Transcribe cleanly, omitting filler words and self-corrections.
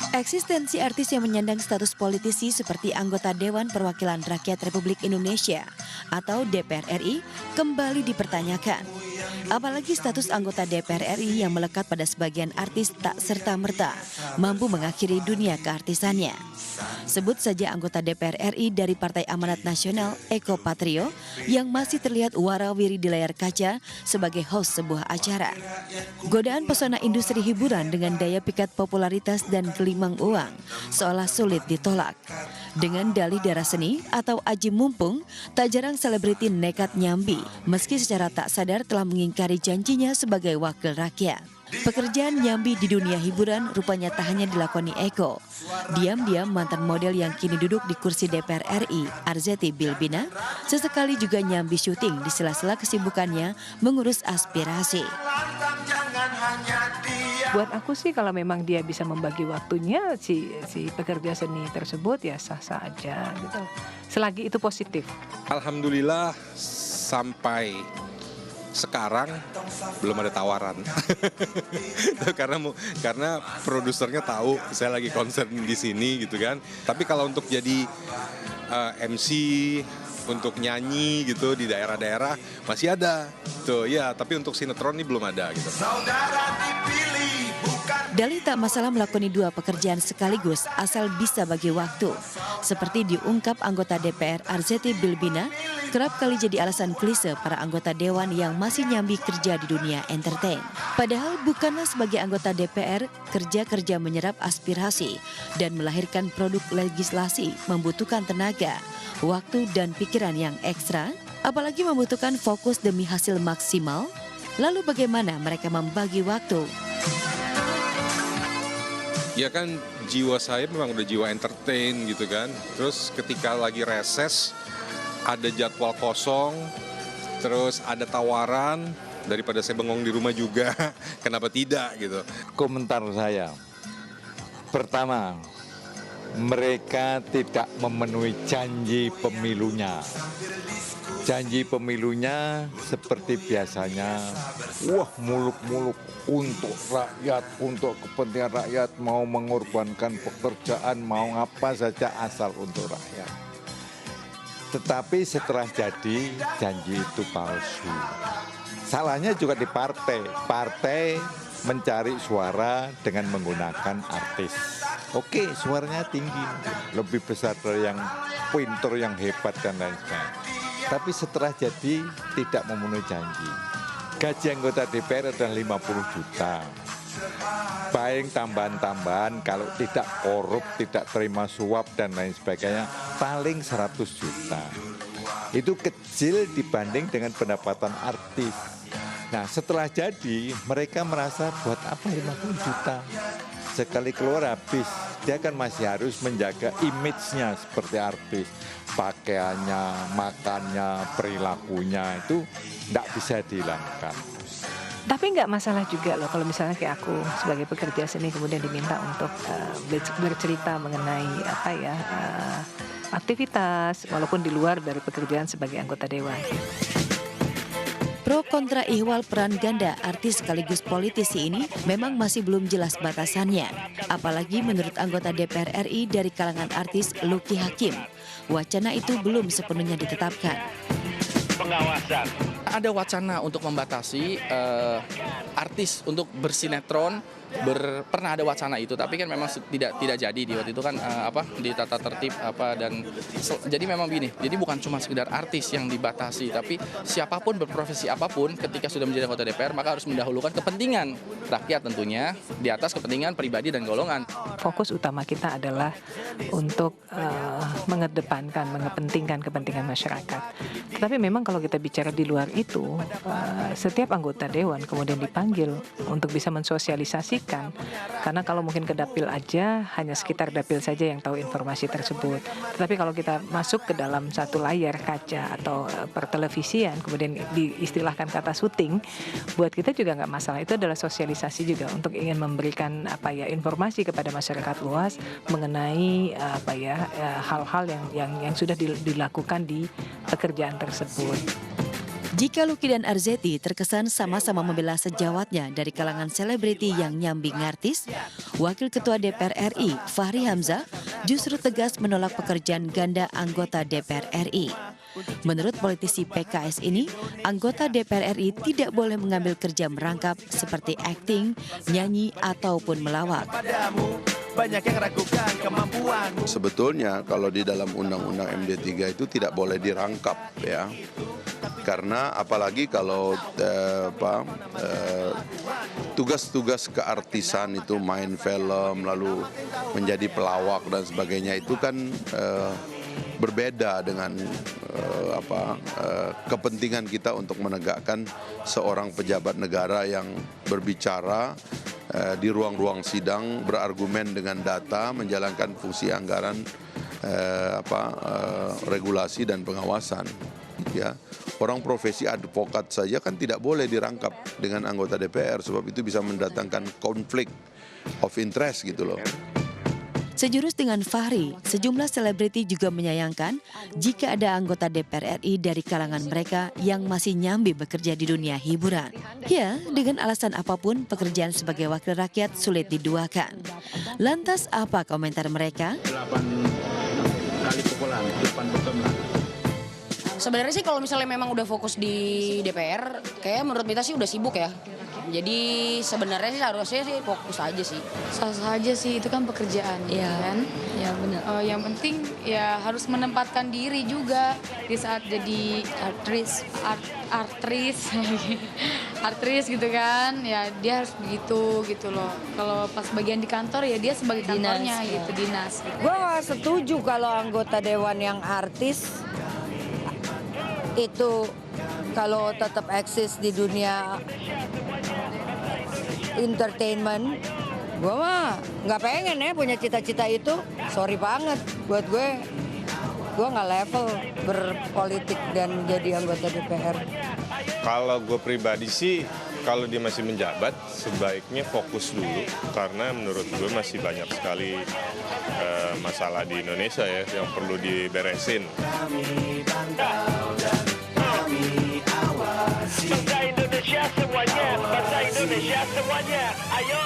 Eksistensi artis yang menyandang status politisi seperti anggota Dewan Perwakilan Rakyat Republik Indonesia atau DPR RI kembali dipertanyakan. Apalagi status anggota DPR RI yang melekat pada sebagian artis tak serta-merta mampu mengakhiri dunia keartisannya. Sebut saja anggota DPR RI dari Partai Amanat Nasional Eko Patrio yang masih terlihat warawiri di layar kaca sebagai host sebuah acara. Godaan pesona industri hiburan dengan daya pikat popularitas dan gelimang uang seolah sulit ditolak. Dengan dalih darah seni atau aji mumpung, tak jarang selebriti nekat nyambi meski secara tak sadar telah mengingkari janjinya sebagai wakil rakyat. Pekerjaan nyambi di dunia hiburan rupanya tak hanya dilakoni Eko. Diam-diam mantan model yang kini duduk di kursi DPR RI, Arzetti Bilbina, sesekali juga nyambi syuting di sela-sela kesibukannya mengurus aspirasi. Buat aku sih kalau memang dia bisa membagi waktunya si pekerja seni tersebut ya sah-sah aja gitu. Selagi itu positif. Alhamdulillah sampai sekarang belum ada tawaran. karena produsernya tahu saya lagi konser di sini gitu kan. Tapi kalau untuk jadi MC untuk nyanyi gitu di daerah-daerah masih ada. Tuh ya, tapi untuk sinetron ini belum ada gitu. Dali tak masalah melakoni dua pekerjaan sekaligus asal bisa bagi waktu. Seperti diungkap anggota DPR Arzetti Bilbina, kerap kali jadi alasan klise para anggota dewan yang masih nyambi kerja di dunia entertain. Padahal bukanlah sebagai anggota DPR, kerja-kerja menyerap aspirasi dan melahirkan produk legislasi membutuhkan tenaga, waktu dan pikiran yang ekstra, apalagi membutuhkan fokus demi hasil maksimal. Lalu bagaimana mereka membagi waktu? Ya kan jiwa saya memang udah jiwa entertain gitu kan. Terus ketika lagi reses ada jadwal kosong, terus ada tawaran, daripada saya bengong di rumah juga, kenapa tidak gitu. Komentar saya, pertama, mereka tidak memenuhi janji pemilunya. Janji pemilunya seperti biasanya, muluk-muluk untuk rakyat, untuk kepentingan rakyat, mau mengorbankan pekerjaan, mau apa saja asal untuk rakyat. Tetapi setelah jadi, janji itu palsu. Salahnya juga di partai. Partai mencari suara dengan menggunakan artis. Oke, suaranya tinggi, lebih besar dari yang pinter, yang hebat dan lain sebagainya. Tapi setelah jadi tidak memenuhi janji. Gaji anggota DPR adalah 50 juta. Baik tambahan-tambahan kalau tidak korup, tidak terima suap dan lain sebagainya, paling 100 juta. Itu kecil dibanding dengan pendapatan artis. Nah setelah jadi mereka merasa buat apa 50 juta? Sekali keluar habis, dia kan masih harus menjaga image-nya seperti artis. Pakaiannya, makannya, perilakunya itu tidak bisa dihilangkan. Tapi nggak masalah juga loh kalau misalnya kayak aku sebagai pekerja seni kemudian diminta untuk bercerita mengenai aktivitas walaupun di luar dari pekerjaan sebagai anggota dewan. Pro kontra ihwal peran ganda artis sekaligus politisi ini memang masih belum jelas batasannya. Apalagi menurut anggota DPR RI dari kalangan artis Luki Hakim, wacana itu belum sepenuhnya ditetapkan. Pengawasan. Ada wacana untuk membatasi artis untuk bersinetron, pernah ada wacana itu, tapi kan memang tidak jadi di waktu itu kan di tata tertib dan jadi memang begini. Jadi bukan cuma sekedar artis yang dibatasi, tapi siapapun berprofesi apapun ketika sudah menjadi anggota DPR maka harus mendahulukan kepentingan rakyat tentunya di atas kepentingan pribadi dan golongan. Fokus utama kita adalah untuk mengedepankan, mengepentingkan kepentingan masyarakat. Tetapi memang kalau kita bicara di luar itu, setiap anggota dewan kemudian dipanggil untuk bisa mensosialisasikan. Karena kalau mungkin ke dapil aja, hanya sekitar dapil saja yang tahu informasi tersebut. Tetapi kalau kita masuk ke dalam satu layar kaca atau pertelevisian, kemudian diistilahkan kata syuting, buat kita juga nggak masalah. Itu adalah sosialisasi juga untuk ingin memberikan informasi kepada masyarakat luas mengenai hal-hal yang sudah dilakukan di pekerjaan tersebut. Jika Lucky dan Arzetti terkesan sama-sama membela sejawatnya dari kalangan selebriti yang nyambing artis, Wakil Ketua DPR RI Fahri Hamzah justru tegas menolak pekerjaan ganda anggota DPR RI. Menurut politisi PKS ini, anggota DPR RI tidak boleh mengambil kerja merangkap seperti akting, nyanyi, ataupun melawak. Banyak yang ragukan kemampuan. Sebetulnya kalau di dalam Undang-Undang MD3 itu tidak boleh dirangkap ya. Karena apalagi kalau tugas-tugas keartisan itu main film lalu menjadi pelawak dan sebagainya itu kan berbeda dengan kepentingan kita untuk menegakkan seorang pejabat negara yang berbicara di ruang-ruang sidang, berargumen dengan data, menjalankan fungsi anggaran, regulasi dan pengawasan. Ya, orang profesi advokat saja kan tidak boleh dirangkap dengan anggota DPR sebab itu bisa mendatangkan konflik of interest gitu loh. Sejurus dengan Fahri, sejumlah selebriti juga menyayangkan jika ada anggota DPR RI dari kalangan mereka yang masih nyambi bekerja di dunia hiburan. Ya, dengan alasan apapun pekerjaan sebagai wakil rakyat sulit diduakan. Lantas apa komentar mereka? 8 kali pukulan, 8 beton lah. Sebenarnya sih kalau misalnya memang udah fokus di DPR, kayak menurut Mita sih udah sibuk ya. Jadi sebenarnya sih harusnya sih fokus aja sih. Sah-sah aja sih, itu kan pekerjaan, kan? Ya benar. Yang penting ya harus menempatkan diri juga di saat jadi artris gitu kan. Ya dia harus begitu gitu loh. Kalau pas bagian di kantor ya dia sebagai kantornya Dinas, gitu, dinas. Gitu. Gue gak setuju kalau anggota dewan yang artis itu kalau tetap eksis di dunia entertainment, gue mah nggak pengen ya punya cita-cita itu. Sorry banget, buat gue nggak level berpolitik dan jadi anggota DPR. Kalau gue pribadi sih, kalau dia masih menjabat, sebaiknya fokus dulu. Karena menurut gue masih banyak sekali masalah di Indonesia ya yang perlu diberesin. Bangsa Indonesia semuanya, ayo.